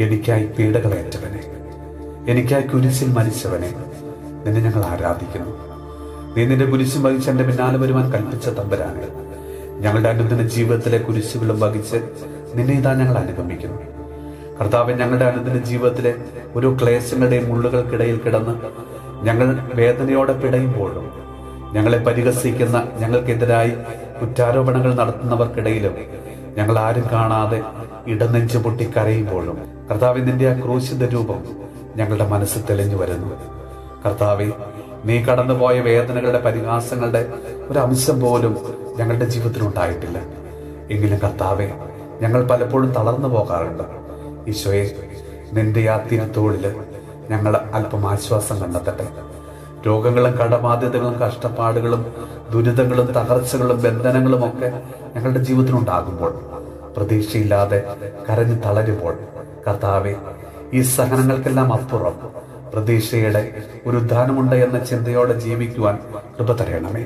എനിക്കായി പീഡകളേറ്റവനെ, എനിക്കായി കുരിശിൽ മരിച്ചവനെ, നിന്നെ ഞങ്ങൾ ആരാധിക്കുന്നു. നീ നിന്റെ കുരിശും വഹിച്ച് എൻ്റെ പിന്നാലെ വരുവാൻ കൽപ്പിച്ച തമ്പുരാനെ, ഞങ്ങളുടെ അനുദിന ജീവിതത്തിലെ കുരിശുകളും വഹിച്ച് നിന്നെ ഇതാ ഞങ്ങൾ അനുഗമിക്കുന്നു. കർത്താവെ, ഞങ്ങളുടെ അനുദിന ജീവിതത്തിലെ ഓരോ ക്ലേശങ്ങളുടെയും മുള്ളുകൾക്കിടയിൽ കിടന്ന് ഞങ്ങൾ വേദനയോടെ പിടയുമ്പോഴും, ഞങ്ങളെ പരിഹസിക്കുന്ന, ഞങ്ങൾക്കെതിരായി കുറ്റാരോപണങ്ങൾ നടത്തുന്നവർക്കിടയിലും ഞങ്ങൾ ആരും കാണാതെ ഇടനെഞ്ചു പൊട്ടി കരയുമ്പോഴും, കർത്താവെ, നിന്റെ ആ ക്രൂശിത രൂപം ഞങ്ങളുടെ മനസ്സിൽ തെളിഞ്ഞു വരുന്നു. കർത്താവെ, നീ കടന്നുപോയ വേദനകളുടെ, പരിഹാസങ്ങളുടെ ഒരു അംശം പോലും ഞങ്ങളുടെ ജീവിതത്തിൽ ഉണ്ടായിട്ടില്ല. എങ്കിലും കർത്താവെ, ഞങ്ങൾ പലപ്പോഴും തളർന്നു പോകാറുണ്ട്. ഈശോയെ, നിന്റെ ആ തിരുത്തോളില് ഞങ്ങൾ അല്പം ആശ്വാസം കണ്ടെത്തട്ടെ. രോഗങ്ങളും കടബാധ്യതകളും കഷ്ടപ്പാടുകളും ദുരിതങ്ങളും തകർച്ചകളും ബന്ധനങ്ങളും ഒക്കെ ഞങ്ങളുടെ ജീവിതത്തിലുണ്ടാകുമ്പോൾ, പ്രതീക്ഷയില്ലാതെ കരഞ്ഞു തളരുമ്പോൾ, കർത്താവെ, ഈ സഹനങ്ങൾക്കെല്ലാം അപ്പുറം പ്രതീക്ഷയുടെ ഒരു ഉദ്ധാനമുണ്ട് എന്ന ചിന്തയോടെ ജീവിക്കുവാൻ കൃപ തരണമേ.